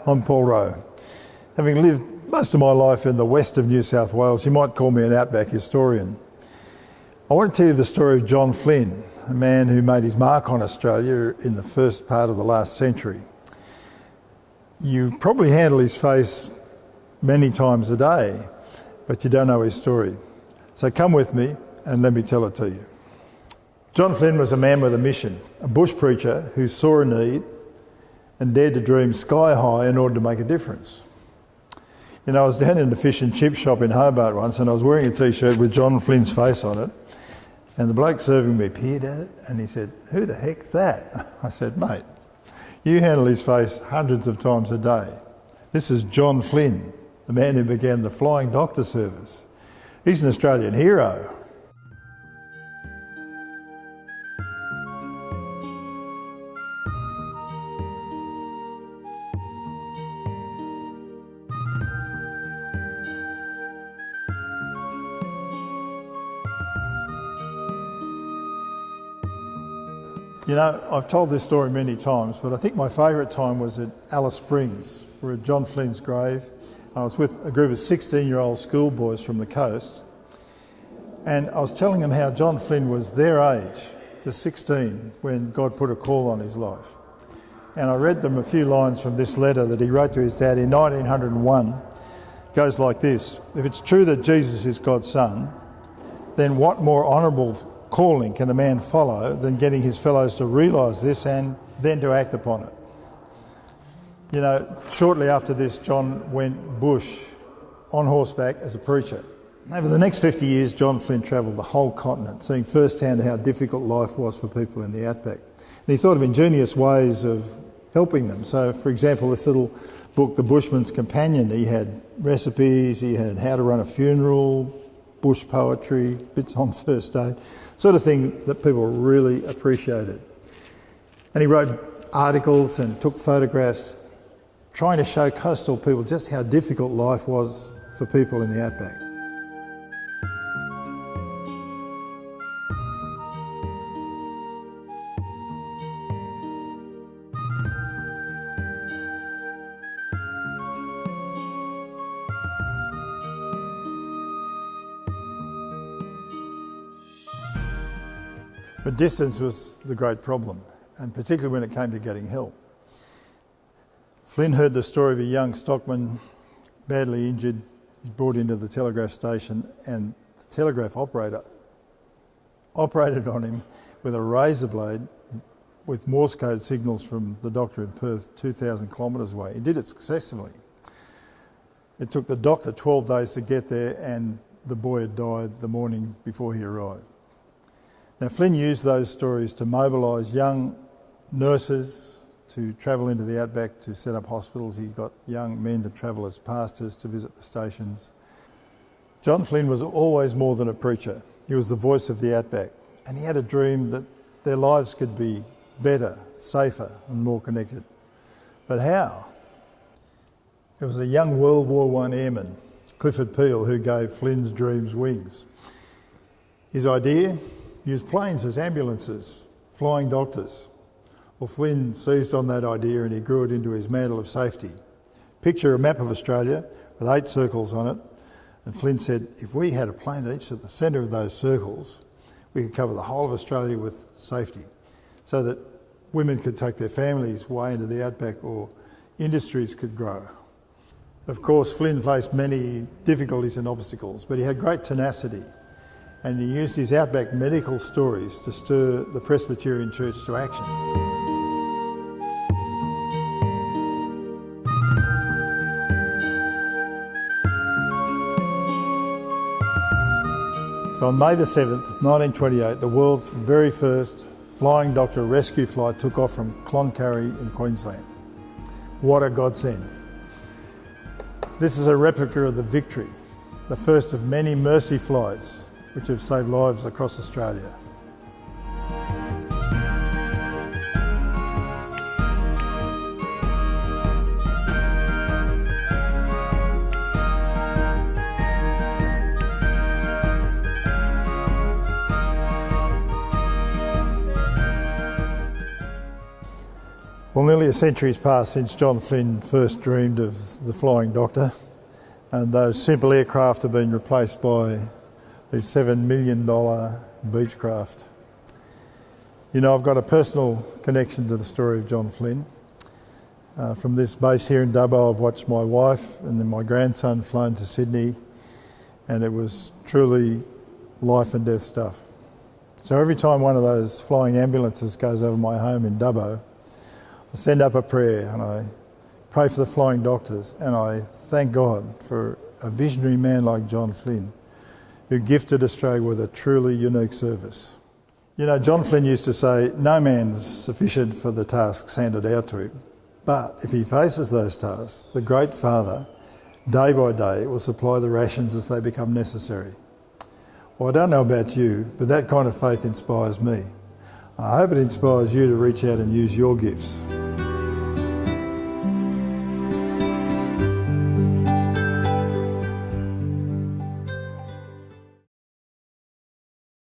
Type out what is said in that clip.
I'm Paul Rowe. Having lived most of my life in the west of New South Wales, you might call me an outback historian. I want to tell you the story of John Flynn, a man who made his mark on Australia in the first part of the last century. You probably handle his face many times a day, but you don't know his story. So come with me and let me tell it to you. John Flynn was a man with a mission, a bush preacher who saw a need and dared to dream sky high in order to make a difference. You know, I was down in the fish and chip shop in Hobart once and I was wearing a t-shirt with John Flynn's face on it, and the bloke serving me peered at it and he said, "Who the heck's that?" I said, "Mate, you handle his face hundreds of times a day. This is John Flynn, the man who began the flying doctor service. He's an Australian hero." You know, I've told this story many times, but I think my favourite time was at Alice Springs. We're at John Flynn's grave. I was with a group of 16-year-old schoolboys from the coast, and I was telling them how John Flynn was their age, just 16, when God put a call on his life. And I read them a few lines from this letter that he wrote to his dad in 1901. It goes like this: "If it's true that Jesus is God's son, then what more honourable calling can a man follow than getting his fellows to realise this and then to act upon it?" You know, shortly after this, John went bush on horseback as a preacher. Over the next 50 years, John Flynn travelled the whole continent, seeing firsthand how difficult life was for people in the outback. And he thought of ingenious ways of helping them. So, for example, this little book, The Bushman's Companion, he had recipes, he had how to run a funeral, bush poetry, bits on first aid, sort of thing that people really appreciated. And he wrote articles and took photographs, trying to show coastal people just how difficult life was for people in the outback. But distance was the great problem, and particularly when it came to getting help. Flynn heard the story of a young stockman badly injured. He's brought into the telegraph station, and the telegraph operator operated on him with a razor blade with Morse code signals from the doctor in Perth 2,000 kilometres away. He did it successfully. It took the doctor 12 days to get there, and the boy had died the morning before he arrived. Now, Flynn used those stories to mobilise young nurses to travel into the outback to set up hospitals. He got young men to travel as pastors to visit the stations. John Flynn was always more than a preacher. He was the voice of the outback, and he had a dream that their lives could be better, safer and more connected. But how? It was a young World War I airman, Clifford Peel, who gave Flynn's dreams wings. His idea? Used planes as ambulances, flying doctors. Well, Flynn seized on that idea and he grew it into his mantle of safety. Picture a map of Australia with 8 circles on it, and Flynn said, if we had a plane each at the centre of those circles, we could cover the whole of Australia with safety, so that women could take their families way into the outback or industries could grow. Of course, Flynn faced many difficulties and obstacles, but he had great tenacity. And he used his outback medical stories to stir the Presbyterian Church to action. So on May the 7th, 1928, the world's very first flying doctor rescue flight took off from Cloncurry in Queensland. What a godsend. This is a replica of the Victory, the first of many Mercy flights which have saved lives across Australia. Well, nearly a century's passed since John Flynn first dreamed of the flying doctor, and those simple aircraft have been replaced by these $7 million Beechcraft. You know, I've got a personal connection to the story of John Flynn. From this base here in Dubbo, I've watched my wife and then my grandson flown to Sydney, and it was truly life and death stuff. So every time one of those flying ambulances goes over my home in Dubbo, I send up a prayer and I pray for the flying doctors, and I thank God for a visionary man like John Flynn, who gifted Australia with a truly unique service. You know, John Flynn used to say, no man's sufficient for the tasks handed out to him, but if he faces those tasks, the Great Father, day by day, will supply the rations as they become necessary. Well, I don't know about you, but that kind of faith inspires me. I hope it inspires you to reach out and use your gifts.